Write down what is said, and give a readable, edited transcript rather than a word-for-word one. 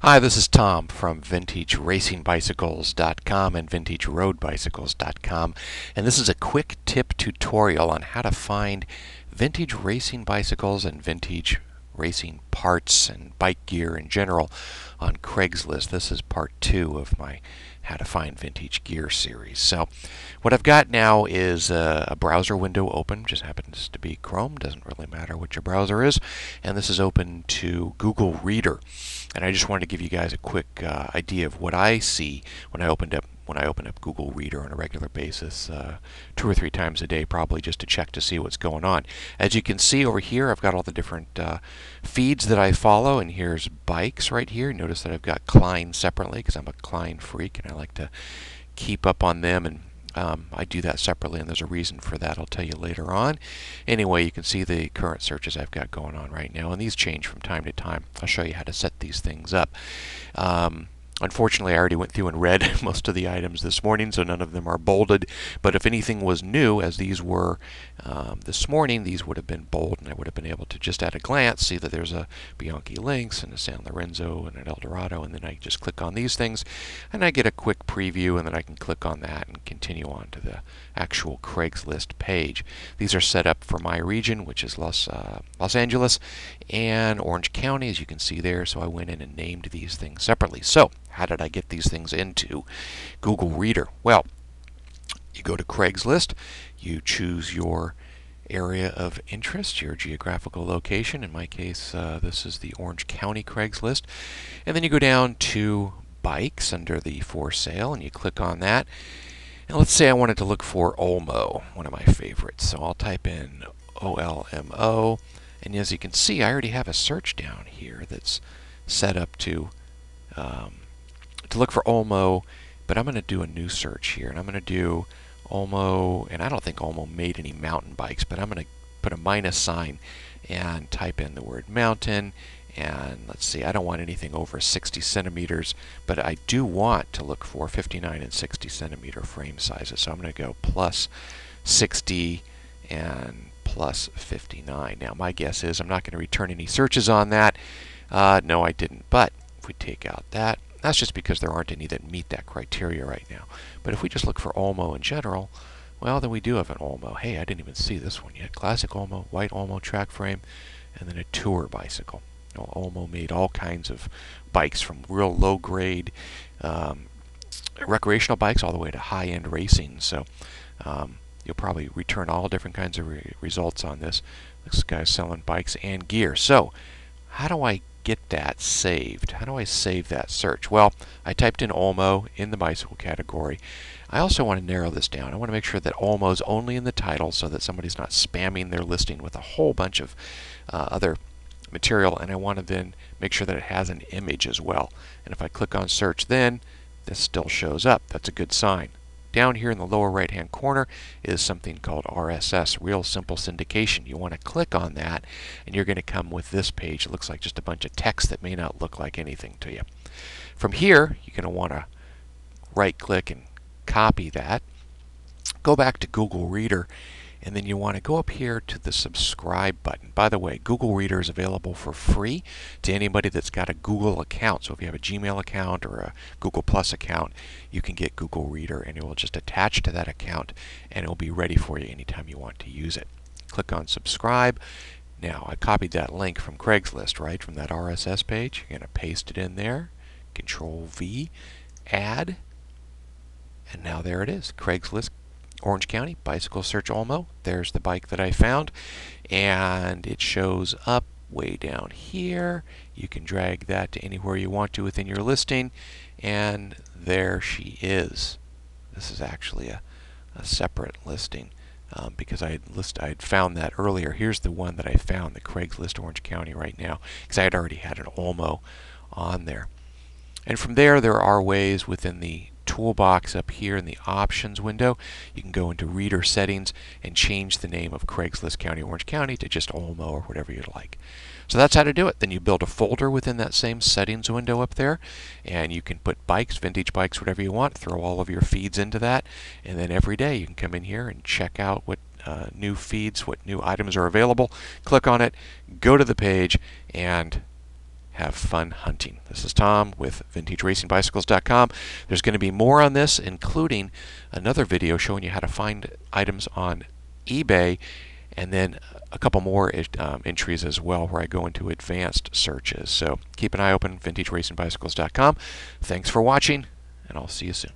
Hi, this is Tom from VintageRacingBicycles.com and VintageRoadBicycles.com, and this is a quick tip tutorial on how to find vintage racing bicycles and vintage racing parts and bike gear in general on Craigslist. This is part 2 of my How to Find Vintage Gear series. So what I've got now is a browser window open, just happens to be Chrome, doesn't really matter what your browser is, and this is open to Google Reader. And I just wanted to give you guys a quick idea of what I see when I open up Google Reader on a regular basis, 2 or 3 times a day, probably just to check to see what's going on. As you can see over here, I've got all the different feeds that I follow, and here's bikes right here. Notice that I've got Klein separately because I'm a Klein freak, and I like to keep up on them, and I do that separately, and there's a reason for that. I'll tell you later on. Anyway, you can see the current searches I've got going on right now, and these change from time to time. I'll show you how to set these things up. Unfortunately, I already went through and read most of the items this morning, so none of them are bolded. But if anything was new, as these were this morning, these would have been bold, and I would have been able to just at a glance see that there's a Bianchi Lynx and a San Lorenzo and an Eldorado, and then I just click on these things, and I get a quick preview, and then I can click on that and continue on to the actual Craigslist page. These are set up for my region, which is Los Angeles and Orange County, as you can see there. So I went in and named these things separately. So how did I get these things into Google Reader? Well, you go to Craigslist, you choose your area of interest, your geographical location. In my case, this is the Orange County Craigslist. And then you go down to bikes under the for sale, and you click on that. And let's say I wanted to look for Olmo, one of my favorites. So I'll type in OLMO. And as you can see, I already have a search down here that's set up to look for Olmo, but I'm going to do a new search here, and I'm going to do Olmo, and I don't think Olmo made any mountain bikes, but I'm going to put a minus sign and type in the word mountain, and let's see, I don't want anything over 60 centimeters, but I do want to look for 59 and 60 centimeter frame sizes, so I'm going to go plus 60 and plus 59. Now my guess is I'm not going to return any searches on that. No, I didn't, but if we take out that, that's just because there aren't any that meet that criteria right now. But if we just look for Olmo in general, well, then we do have an Olmo. Hey, I didn't even see this one yet. Classic Olmo, white Olmo track frame, and then a tour bicycle. Well, Olmo made all kinds of bikes, from real low-grade recreational bikes all the way to high-end racing. So you'll probably return all different kinds of results on this. This guy's selling bikes and gear. So how do I get that saved? How do I save that search? Well, I typed in Olmo in the bicycle category. I also want to narrow this down. I want to make sure that Olmo is only in the title so that somebody's not spamming their listing with a whole bunch of other material, and I want to then make sure that it has an image as well. And if I click on search, then this still shows up. That's a good sign. Down here in the lower right hand corner is something called RSS, Real Simple Syndication. You want to click on that, and you're going to come with this page. It looks like just a bunch of text that may not look like anything to you. From here, you're going to want to right click and copy that. Go back to Google Reader, and then you want to go up here to the subscribe button. By the way, Google Reader is available for free to anybody that's got a Google account. So if you have a Gmail account or a Google Plus account, you can get Google Reader, and it will just attach to that account, and it will be ready for you anytime you want to use it. Click on subscribe. Now, I copied that link from Craigslist, right, from that RSS page. You're going to paste it in there. Control V, add, and now there it is. Craigslist, Orange County, bicycle search Olmo. There's the bike that I found, and it shows up way down here. You can drag that to anywhere you want to within your listing, and there she is. This is actually a separate listing because I had found that earlier. Here's the one that I found, the Craigslist Orange County right now, because I had already had an Olmo on there. And from there are ways within the toolbox up here in the options window. You can go into reader settings and change the name of Craigslist County Orange County to just Olmo or whatever you'd like. So that's how to do it. Then you build a folder within that same settings window up there, and you can put bikes, vintage bikes, whatever you want, throw all of your feeds into that, and then every day you can come in here and check out what new feeds, what new items are available, click on it, go to the page, and have fun hunting. This is Tom with VintageRacingBicycles.com. There's going to be more on this, including another video showing you how to find items on eBay, and then a couple more entries as well where I go into advanced searches. So keep an eye open, VintageRacingBicycles.com. Thanks for watching, and I'll see you soon.